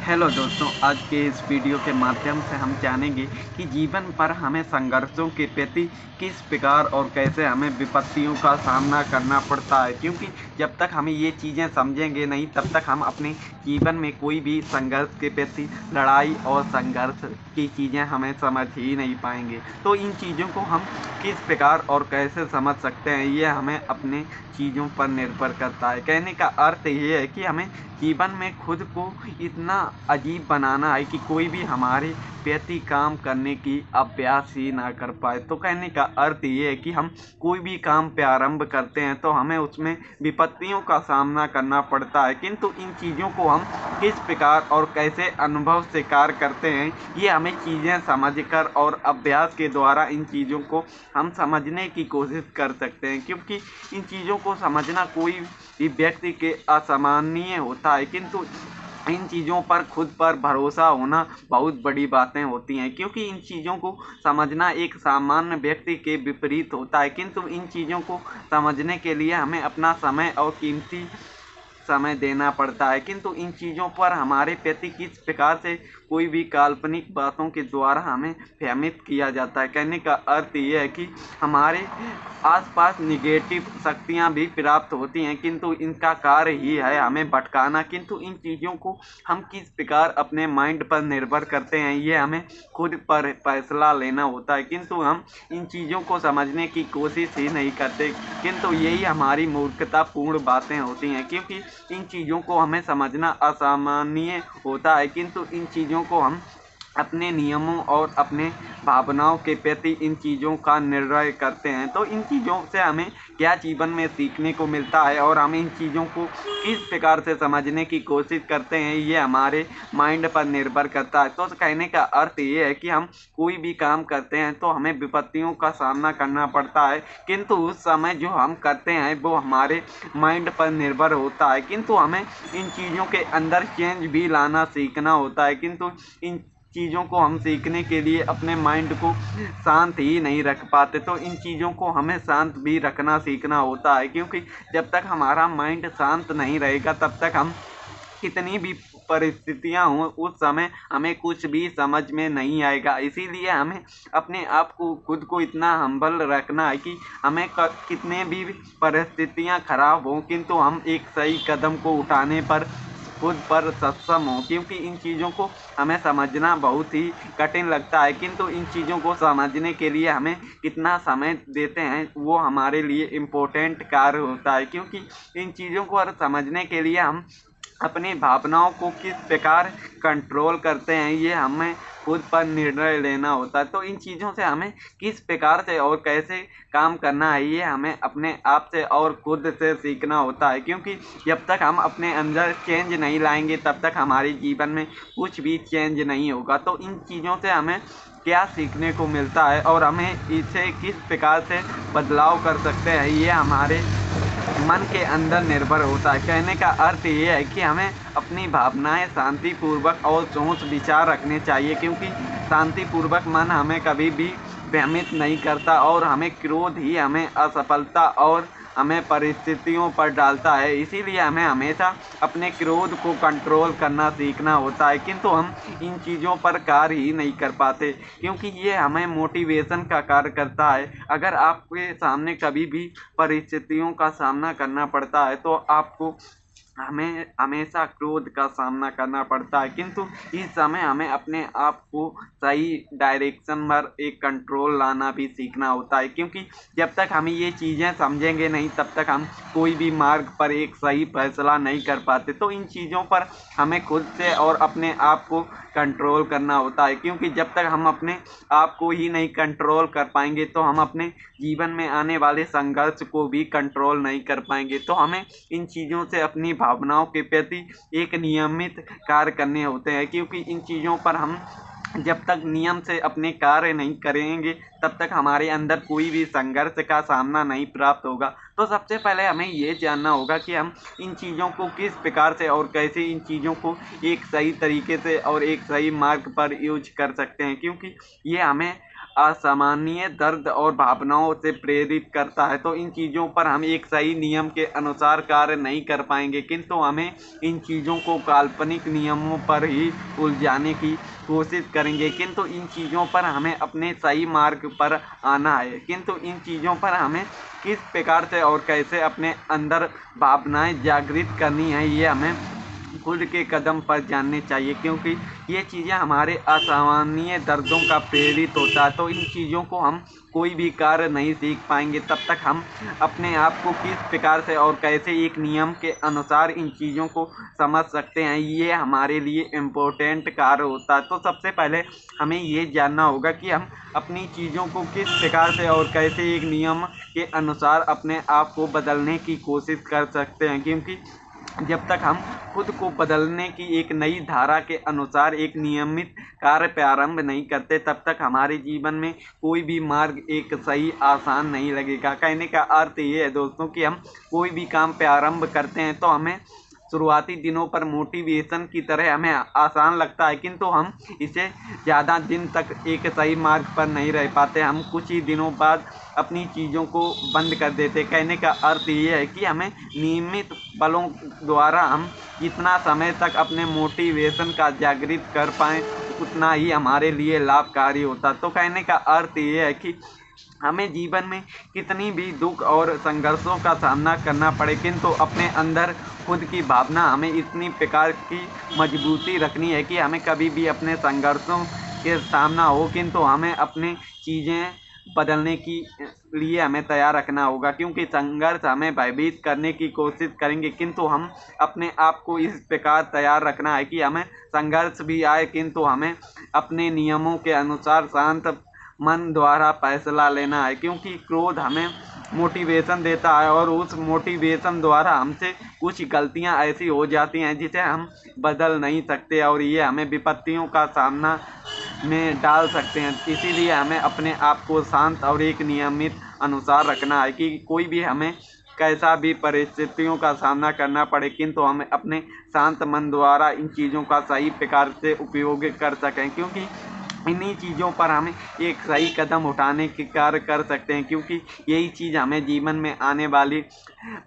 Hello दोस्तों, आज के इस वीडियो के माध्यम से हम जानेंगे कि जीवन पर हमें संघर्षों के प्रति किस प्रकार और कैसे हमें विपत्तियों का सामना करना पड़ता है। क्योंकि जब तक हमें ये चीज़ें समझेंगे नहीं, तब तक हम अपने जीवन में कोई भी संघर्ष के प्रति लड़ाई और संघर्ष की चीज़ें हमें समझ ही नहीं पाएंगे। तो इन चीज़ों को हम किस प्रकार और कैसे समझ सकते हैं, ये हमें अपने चीज़ों पर निर्भर करता है। कहने का अर्थ ये है कि हमें जीवन में खुद को इतना अजीब बनाना है कि कोई भी हमारे प्रति काम करने की अभ्यास ही ना कर पाए। तो कहने का अर्थ ये है कि हम कोई भी काम प्रारंभ करते हैं तो हमें उसमें विपत्तियों का सामना करना पड़ता है, किंतु इन चीज़ों को हम किस प्रकार और कैसे अनुभव से कार्य करते हैं, ये हमें चीज़ें समझकर और अभ्यास के द्वारा इन चीज़ों को हम समझने की कोशिश कर सकते हैं। क्योंकि इन चीज़ों को समझना कोई भी व्यक्ति के असामान्य होता है, किंतु इन चीज़ों पर खुद पर भरोसा होना बहुत बड़ी बातें होती हैं। क्योंकि इन चीज़ों को समझना एक सामान्य व्यक्ति के विपरीत होता है, किंतु इन चीज़ों को समझने के लिए हमें अपना समय और कीमती समय देना पड़ता है। किंतु इन चीज़ों पर हमारे प्रति किस प्रकार से कोई भी काल्पनिक बातों के द्वारा हमें भ्रमित किया जाता है। कहने का अर्थ ये है कि हमारे आसपास निगेटिव शक्तियाँ भी प्राप्त होती हैं, किंतु इनका कार्य ही है हमें भटकाना। किंतु इन चीज़ों को हम किस प्रकार अपने माइंड पर निर्भर करते हैं, ये हमें खुद पर फैसला लेना होता है। किंतु हम इन चीज़ों को समझने की कोशिश ही नहीं करते, किंतु यही हमारी मूर्खतापूर्ण बातें होती हैं। क्योंकि इन चीज़ों को हमें समझना असामान्य होता है, किंतु इन चीज़ों को हम अपने नियमों और अपने भावनाओं के प्रति इन चीज़ों का निर्णय करते हैं। तो इन चीज़ों से हमें क्या जीवन में सीखने को मिलता है और हम इन चीज़ों को किस प्रकार से समझने की कोशिश करते हैं, ये हमारे माइंड पर निर्भर करता है। तो कहने का अर्थ ये है कि हम कोई भी काम करते हैं तो हमें विपत्तियों का सामना करना पड़ता है, किंतु उस समय जो हम करते हैं वो हमारे माइंड पर निर्भर होता है। किंतु हमें इन चीज़ों के अंदर चेंज भी लाना सीखना होता है। किंतु इन चीज़ों को हम सीखने के लिए अपने माइंड को शांत ही नहीं रख पाते। तो इन चीज़ों को हमें शांत भी रखना सीखना होता है, क्योंकि जब तक हमारा माइंड शांत नहीं रहेगा तब तक हम कितनी भी परिस्थितियाँ हों उस समय हमें कुछ भी समझ में नहीं आएगा। इसीलिए हमें अपने आप को खुद को इतना हम्बल रखना है कि हमें कितने भी परिस्थितियाँ खराब हों, किंतु हम एक सही कदम को उठाने पर खुद पर सक्षम हो। क्योंकि इन चीज़ों को हमें समझना बहुत ही कठिन लगता है, किंतु इन चीज़ों को समझने के लिए हमें कितना समय देते हैं वो हमारे लिए इम्पोर्टेंट कार्य होता है। क्योंकि इन चीज़ों को समझने के लिए हम अपनी भावनाओं को किस प्रकार कंट्रोल करते हैं, ये हमें खुद पर निर्णय लेना होता है। तो इन चीज़ों से हमें किस प्रकार से और कैसे काम करना है, ये हमें अपने आप से और खुद से सीखना होता है। क्योंकि जब तक हम अपने अंदर चेंज नहीं लाएंगे तब तक हमारे जीवन में कुछ भी चेंज नहीं होगा। तो इन चीज़ों से हमें क्या सीखने को मिलता है और हमें इसे किस प्रकार से बदलाव कर सकते हैं, ये हमारे मन के अंदर निर्भर होता है। कहने का अर्थ ये है कि हमें अपनी भावनाएं शांतिपूर्वक और सोच विचार रखने चाहिए, क्योंकि शांतिपूर्वक मन हमें कभी भी भ्रमित नहीं करता और हमें क्रोध ही हमें असफलता और हमें परिस्थितियों पर डालता है। इसीलिए हमें हमेशा अपने क्रोध को कंट्रोल करना सीखना होता है, किंतु हम इन चीज़ों पर कार्य ही नहीं कर पाते, क्योंकि ये हमें मोटिवेशन का कार्य करता है। अगर आपके सामने कभी भी परिस्थितियों का सामना करना पड़ता है तो आपको हमें हमेशा क्रोध का सामना करना पड़ता है, किंतु इस समय हमें अपने आप को सही डायरेक्शन पर एक कंट्रोल लाना भी सीखना होता है। क्योंकि जब तक हम ये चीज़ें समझेंगे नहीं तब तक हम कोई भी मार्ग पर एक सही फैसला नहीं कर पाते। तो इन चीज़ों पर हमें खुद से और अपने आप को कंट्रोल करना होता है, क्योंकि जब तक हम अपने आप को ही नहीं कंट्रोल कर पाएंगे तो हम अपने जीवन में आने वाले संघर्ष को भी कंट्रोल नहीं कर पाएंगे। तो हमें इन चीज़ों से अपनी भावनाओं के प्रति एक नियमित कार्य करने होते हैं, क्योंकि इन चीज़ों पर हम जब तक नियम से अपने कार्य नहीं करेंगे तब तक हमारे अंदर कोई भी संघर्ष का सामना नहीं प्राप्त होगा। तो सबसे पहले हमें ये जानना होगा कि हम इन चीज़ों को किस प्रकार से और कैसे इन चीज़ों को एक सही तरीके से और एक सही मार्ग पर यूज कर सकते हैं, क्योंकि ये हमें असामान्य दर्द और भावनाओं से प्रेरित करता है। तो इन चीज़ों पर हम एक सही नियम के अनुसार कार्य नहीं कर पाएंगे, किंतु हमें इन चीज़ों को काल्पनिक नियमों पर ही उलझाने की कोशिश करेंगे, किंतु इन चीज़ों पर हमें अपने सही मार्ग पर आना है। किंतु इन चीज़ों पर हमें किस प्रकार से और कैसे अपने अंदर भावनाएं जागृत करनी है, ये हमें खुद के कदम पर जानने चाहिए, क्योंकि ये चीज़ें हमारे असामान्य दर्दों का प्रेरित होता है। तो इन चीज़ों को हम कोई भी कार्य नहीं सीख पाएंगे तब तक हम अपने आप को किस प्रकार से और कैसे एक नियम के अनुसार इन चीज़ों को समझ सकते हैं, ये हमारे लिए इम्पोर्टेंट कार्य होता है। तो सबसे पहले हमें ये जानना होगा कि हम अपनी चीज़ों को किस प्रकार से और कैसे एक नियम के अनुसार अपने आप को बदलने की कोशिश कर सकते हैं, क्योंकि जब तक हम खुद को बदलने की एक नई धारा के अनुसार एक नियमित कार्य प्रारंभ नहीं करते तब तक हमारे जीवन में कोई भी मार्ग एक सही आसान नहीं लगेगा। कहने का अर्थ ये है दोस्तों कि हम कोई भी काम प्रारंभ करते हैं तो हमें शुरुआती दिनों पर मोटिवेशन की तरह हमें आसान लगता है, किंतु हम इसे ज़्यादा दिन तक एक सही मार्ग पर नहीं रह पाते। हम कुछ ही दिनों बाद अपनी चीज़ों को बंद कर देते। कहने का अर्थ ये है कि हमें नियमित बलों द्वारा हम जितना समय तक अपने मोटिवेशन का जागृत कर पाएँ उतना ही हमारे लिए लाभकारी होता। तो कहने का अर्थ ये है कि हमें जीवन में कितनी भी दुख और संघर्षों का सामना करना पड़े, किंतु अपने अंदर खुद की भावना हमें इतनी प्रकार की मजबूती रखनी है कि हमें कभी भी अपने संघर्षों के सामना हो, किंतु हमें अपनी चीज़ें बदलने की लिए हमें तैयार रखना होगा, क्योंकि संघर्ष हमें भयभीत करने की कोशिश करेंगे, किंतु हम अपने आप को इस प्रकार तैयार रखना है कि हमें संघर्ष भी आए किंतु हमें अपने नियमों के अनुसार शांत मन द्वारा फैसला लेना है, क्योंकि क्रोध हमें मोटिवेशन देता है और उस मोटिवेशन द्वारा हमसे कुछ गलतियां ऐसी हो जाती हैं जिसे हम बदल नहीं सकते और ये हमें विपत्तियों का सामना में डाल सकते हैं। इसीलिए हमें अपने आप को शांत और एक नियमित अनुसार रखना है कि कोई भी हमें कैसा भी परिस्थितियों का सामना करना पड़े, किंतु हमें अपने शांत मन द्वारा इन चीज़ों का सही प्रकार से उपयोग कर सकें, क्योंकि इन्हीं चीज़ों पर हमें एक सही कदम उठाने के कार्य कर सकते हैं, क्योंकि यही चीज़ हमें जीवन में आने वाली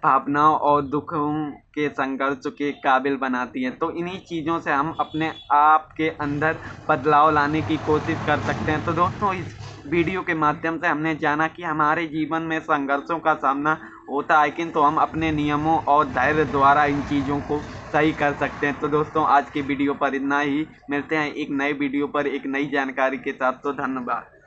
भावनाओं और दुखों के संघर्ष के काबिल बनाती है। तो इन्हीं चीज़ों से हम अपने आप के अंदर बदलाव लाने की कोशिश कर सकते हैं। तो दोस्तों इस वीडियो के माध्यम से हमने जाना कि हमारे जीवन में संघर्षों का सामना होता है, किंतु हम अपने नियमों और धैर्य द्वारा इन चीज़ों को सही कर सकते हैं। तो दोस्तों आज के वीडियो पर इतना ही, मिलते हैं एक नए वीडियो पर एक नई जानकारी के साथ। तो धन्यवाद।